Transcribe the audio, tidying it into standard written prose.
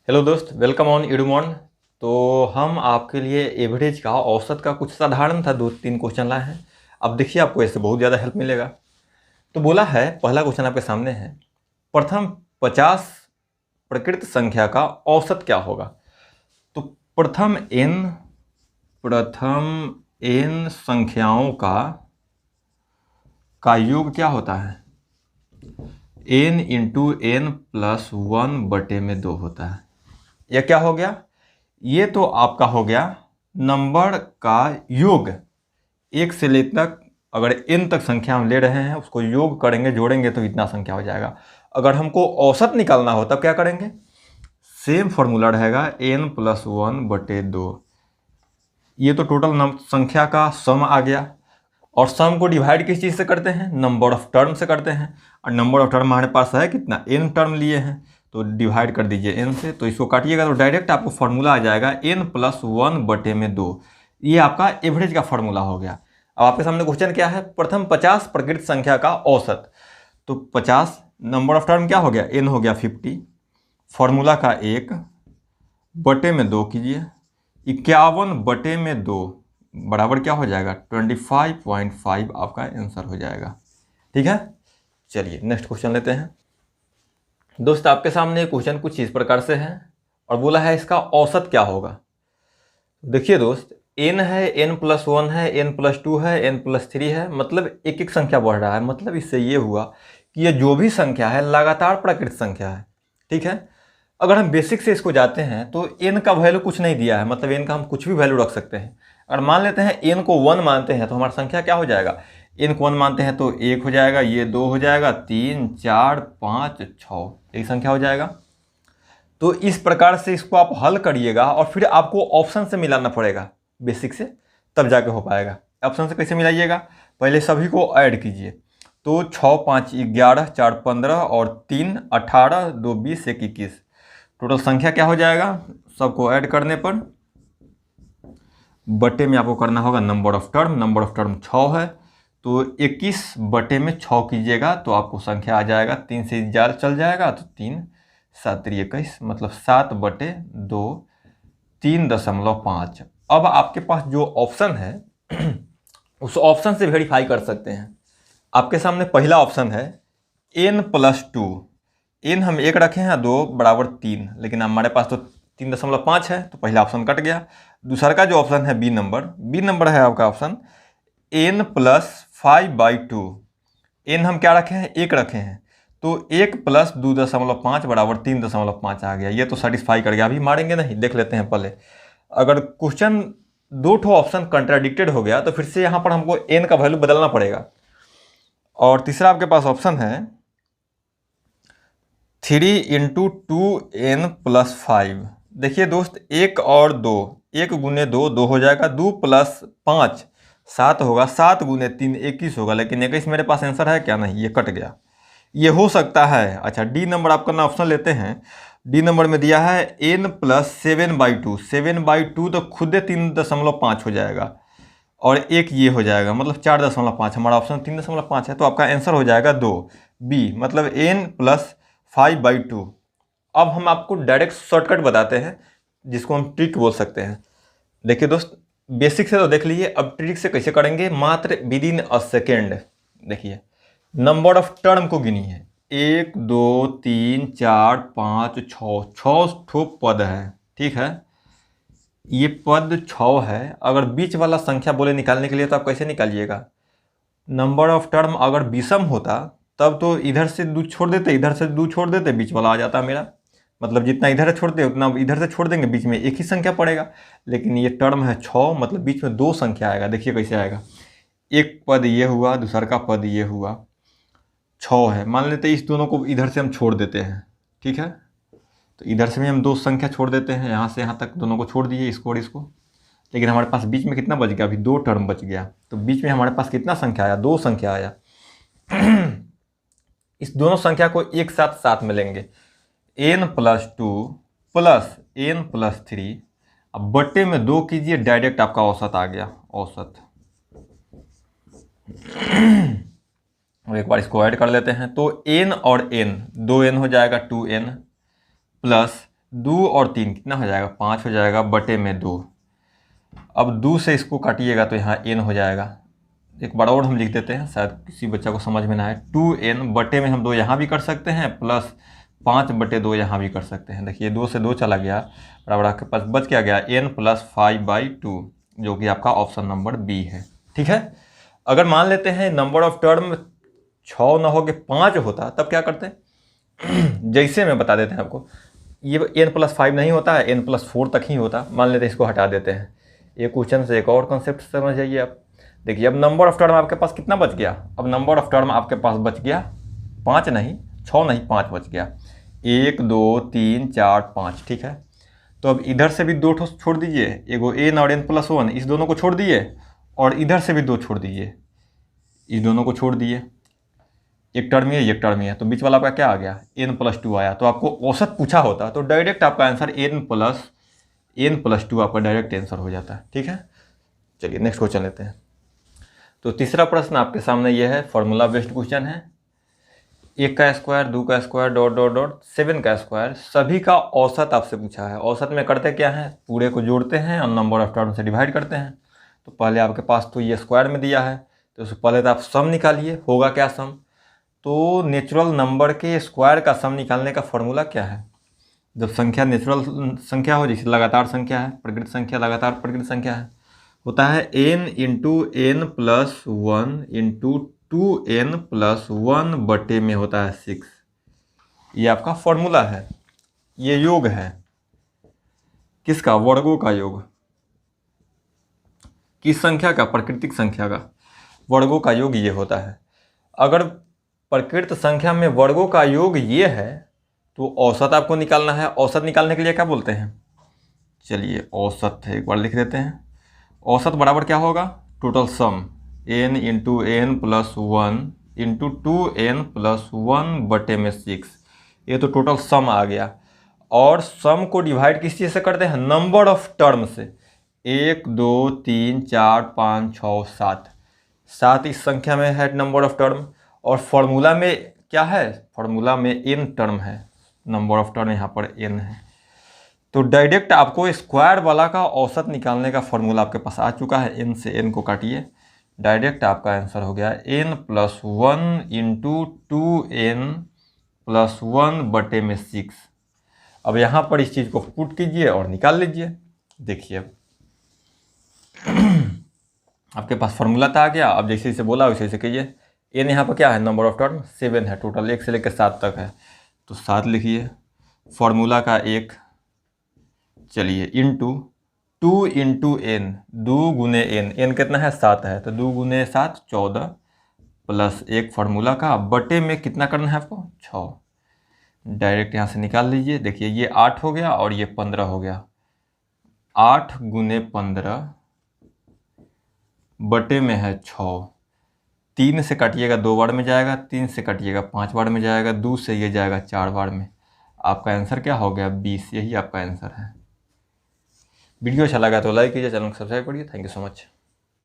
Hello दोस्त, welcome on एडुमॉन। तो हम आपके लिए एवरेज का औसत का कुछ साधारण था 2-3 क्वेश्चन लाए हैं। अब देखिए आपको इससे बहुत ज़्यादा हेल्प मिलेगा। तो बोला है, पहला क्वेश्चन आपके सामने है, प्रथम 50 प्रकृत संख्या का औसत क्या होगा। तो प्रथम n संख्याओं का योग क्या होता है? n इंटू n प्लस 1/2 होता है। यह क्या हो गया? ये तो आपका हो गया नंबर का योग। एक से ले तक अगर n तक संख्या हम ले रहे हैं, उसको योग करेंगे, जोड़ेंगे तो इतना संख्या हो जाएगा। अगर हमको औसत निकालना हो तब क्या करेंगे? सेम फॉर्मूला रहेगा n प्लस 1/2। ये तो टोटल संख्या का सम आ गया। और सम को डिवाइड किस चीज़ से करते हैं? नंबर ऑफ टर्म से करते हैं। और नंबर ऑफ टर्म हमारे पास है कितना? n टर्म लिए हैं, तो डिवाइड कर दीजिए n से। तो इसको काटिएगा तो डायरेक्ट आपको फार्मूला आ जाएगा n प्लस 1/2। ये आपका एवरेज का फार्मूला हो गया। अब आपके सामने क्वेश्चन क्या है? प्रथम 50 प्रकृत संख्या का औसत। तो 50 नंबर ऑफ टर्म क्या हो गया? n हो गया 50। फार्मूला का 1/2 कीजिए, 51/2 बराबर क्या हो जाएगा? 25.5 आपका आंसर हो जाएगा। ठीक है, चलिए नेक्स्ट क्वेश्चन लेते हैं। दोस्त, आपके सामने क्वेश्चन कुछ इस प्रकार से है और बोला है इसका औसत क्या होगा। देखिए दोस्त, n है, n प्लस 1 है, n प्लस 2 है, n प्लस 3 है, मतलब एक एक संख्या बढ़ रहा है। मतलब इससे ये हुआ कि ये जो भी संख्या है लगातार प्राकृत संख्या है। ठीक है, अगर हम बेसिक से इसको जाते हैं तो n का वैल्यू कुछ नहीं दिया है, मतलब n का हम कुछ भी वैल्यू रख सकते हैं। अगर मान लेते हैं n को 1 मानते हैं तो हमारी संख्या क्या हो जाएगा? n को 1 मानते हैं तो 1 हो जाएगा, ये 2 हो जाएगा, 3 4 5 6 एक संख्या हो जाएगा। तो इस प्रकार से इसको आप हल करिएगा और फिर आपको ऑप्शन से मिलाना पड़ेगा बेसिक से, तब जाके हो पाएगा। ऑप्शन से कैसे मिलाइएगा? पहले सभी को ऐड कीजिए। तो 6 5 11 4 15 और 3 18 2 20 1 21 टोटल संख्या क्या हो जाएगा? सबको ऐड करने पर बटे में आपको करना होगा number of term. Number of term 6 है, तो 21 बटे में 6 कीजिएगा तो आपको संख्या आ जाएगा। 3 से 4 चल जाएगा तो 3 7 21, मतलब 7/2 3.5। अब आपके पास जो ऑप्शन है उस ऑप्शन से वेरीफाई कर सकते हैं। आपके सामने पहला ऑप्शन है n प्लस 2। n हम 1 रखे हैं, 2 बराबर 3, लेकिन हमारे पास तो 3.5 है, तो पहला ऑप्शन कट गया। दूसरा का जो ऑप्शन है बी नंबर है आपका ऑप्शन n प्लस 5/2। n हम क्या रखे हैं? 1 रखे हैं, तो 1 प्लस 2.5 बराबर 3.5 आ गया। ये तो सेटिस्फाई कर गया। अभी मारेंगे नहीं, देख लेते हैं पहले। अगर क्वेश्चन दो ठो ऑप्शन कंट्राडिक्टेड हो गया तो फिर से यहाँ पर हमको n का वैल्यू बदलना पड़ेगा। और तीसरा आपके पास ऑप्शन है 3 इंटू 2n प्लस 5। देखिए दोस्त, 1 और 2, 1 गुने 2 2 हो जाएगा, 2 प्लस 5 7 होगा, 7 गुने 3 21 होगा, लेकिन 21 मेरे पास आंसर है क्या? नहीं, ये कट गया। ये हो सकता है। अच्छा, डी नंबर आपका ना ऑप्शन लेते हैं। डी नंबर में दिया है n प्लस 7/2। 7/2 तो खुद 3.5 हो जाएगा और एक ये हो जाएगा, मतलब 4.5। हमारा ऑप्शन 3.5 है, तो आपका आंसर हो जाएगा 2 बी, मतलब n प्लस 5/2। अब हम आपको डायरेक्ट शॉर्टकट बताते हैं जिसको हम ट्रिक बोल सकते हैं। देखिए दोस्त, बेसिक से तो देख लीजिए, अब ट्रिक से कैसे करेंगे? मात्र विद इन अ सेकेंड। देखिए, नंबर ऑफ टर्म को गिनिए। 1 2 3 4 5 6 ठो पद है। ठीक है, ये पद 6 है। अगर बीच वाला संख्या बोले निकालने के लिए तो आप कैसे निकालिएगा? नंबर ऑफ टर्म अगर विषम होता तब तो इधर से 2 छोड़ देते, इधर से 2 छोड़ देते, बीच वाला आ जाता मेरा। मतलब जितना इधर से छोड़ते उतना इधर से छोड़ देंगे, बीच में एक ही संख्या पड़ेगा। लेकिन ये टर्म है 6, मतलब बीच में 2 संख्या आएगा। देखिए कैसे आएगा। एक पद ये हुआ, दूसरा का पद ये हुआ, 6 है। मान लेते हैं इस दोनों को इधर से हम छोड़ देते हैं। ठीक है, तो इधर से भी हम 2 संख्या छोड़ देते हैं, यहाँ से यहाँ तक दोनों को छोड़ दिए, इसको और इसको। लेकिन हमारे पास बीच में कितना बच गया? अभी 2 टर्म बच गया, तो बीच में हमारे पास कितना संख्या आया? 2 संख्या आया। इस दोनों संख्या को एक साथ साथ में लेंगे, n plus 2 plus n plus 3। अब बट्टे में 2 कीजिए, डायरेक्ट आपका औसत आ गया। औसत एक बार इसको ऐड कर लेते हैं, तो n और n 2n हो जाएगा, 2n प्लस 2 और 3 कितना हो जाएगा, 5 हो जाएगा बटे में 2। अब 2 से इसको काटिएगा तो यहाँ n हो जाएगा। एक बार और हम लिख देते हैं, शायद किसी बच्चा को समझ में ना आए। 2n बटे में हम 2 यहाँ भी कर सकते हैं, प्लस 5 बटे 2 यहाँ भी कर सकते हैं। देखिए 2 से 2 चला गया, बराबर आपके पास बच क्या गया, n प्लस 5/2, जो कि आपका ऑप्शन नंबर बी है। ठीक है। अगर मान लेते हैं नंबर ऑफ टर्म 6 ना हो के 5 होता, तब क्या करते हैं जैसे मैं बता देते हैं आपको, ये n प्लस 5 नहीं होता है, n प्लस 4 तक ही होता। मान लेते हैं इसको हटा देते हैं। ये क्वेश्चन से एक और कॉन्सेप्ट समझ जाइए आप। देखिए अब नंबर ऑफ टर्म आपके पास कितना बच गया, अब नंबर ऑफ टर्म आपके पास बच गया 5 नहीं, 6 नहीं, 5 बच गया। 1 2 3 4 5। ठीक है। तो अब इधर से भी 2 छोड़ दीजिए, एगो n और n प्लस 1, इस दोनों को छोड़ दिए, और इधर से भी 2 छोड़ दीजिए, इस दोनों को छोड़ दिए। एक टर्म है, एक टर्म है, तो बीच वाला आपका क्या आ गया, n प्लस 2 आया। तो आपको औसत पूछा होता तो डायरेक्ट आपका आंसर n प्लस 2 आपका डायरेक्ट आंसर हो जाता है। ठीक है। चलिए नेक्स्ट क्वेश्चन लेते हैं। तो तीसरा प्रश्न आपके सामने यह है, फॉर्मूला बेस्ड क्वेश्चन है। 1 का स्क्वायर, 2 का स्क्वायर, डॉट डॉट डॉट 7 का स्क्वायर, सभी का औसत आपसे पूछा है। औसत में करते क्या है, पूरे को जोड़ते हैं और नंबर ऑफ टर्म से डिवाइड करते हैं। तो पहले आपके पास तो ये स्क्वायर में दिया है, तो उससे पहले तो आप सम निकालिए, होगा क्या सम। तो नेचुरल नंबर के स्क्वायर का सम निकालने का फॉर्मूला क्या है। जब संख्या नेचुरल संख्या हो, जैसे लगातार संख्या है, प्रकृत संख्या लगातार प्रकृत संख्या है, होता है n into n plus 1 into 2n plus 1 बटे में होता है 6। ये आपका फॉर्मूला है। ये योग है किसका, वर्गों का योग। किस संख्या का, प्राकृतिक संख्या का वर्गों का योग ये होता है। अगर प्रकृत संख्या में वर्गों का योग ये है तो औसत आपको निकालना है। औसत निकालने के लिए क्या बोलते हैं, चलिए औसत है, एक बार लिख देते हैं। औसत बराबर क्या होगा, total sum n into n plus 1 into 2n plus 1 बटे में 6। ये तो टोटल सम आ गया। और सम को डिवाइड किस चीज़ से करते हैं, नंबर ऑफ टर्म से। 1 2 3 4 5 6 7, 7 इस संख्या में है नंबर ऑफ टर्म। और फॉर्मूला में क्या है, फॉर्मूला में n टर्म है, नंबर ऑफ टर्म यहाँ पर n है। तो डायरेक्ट आपको स्क्वायर वाला का औसत निकालने का फॉर्मूला आपके पास आ चुका है। n से n को काटिए, डायरेक्ट आपका आंसर हो गया n plus 1 into 2n plus 1 बटे में 6। अब यहाँ पर इस चीज़ को पुट कीजिए और निकाल लीजिए। देखिए आपके पास फॉर्मूला तो आ गया। अब जैसे जैसे बोला वैसे वैसे कीजिए। n यहाँ पर क्या है, नंबर ऑफ टर्म 7 है, टोटल 1 से लेकर 7 तक है, तो 7 लिखिए। फॉर्मूला का 1, चलिए इंटू 2 इंटू n, 2 गुने n कितना है, 7 है, तो 2 गुने 7 14, प्लस 1 फार्मूला का बटे में कितना करना है आपको, 6। डायरेक्ट यहाँ से निकाल लीजिए। देखिए ये 8 हो गया और ये 15 हो गया। 8 गुने 15 बटे में है 6। 3 से काटिएगा 2 बार में जाएगा, 3 से काटिएगा 5 बार में जाएगा, 2 से ये जाएगा 4 बार में। आपका आंसर क्या हो गया, 20। यही आपका आंसर है। वीडियो अच्छा लगा तो लाइक कीजिए, चैनल को सब्सक्राइब करिए। Thank you so much.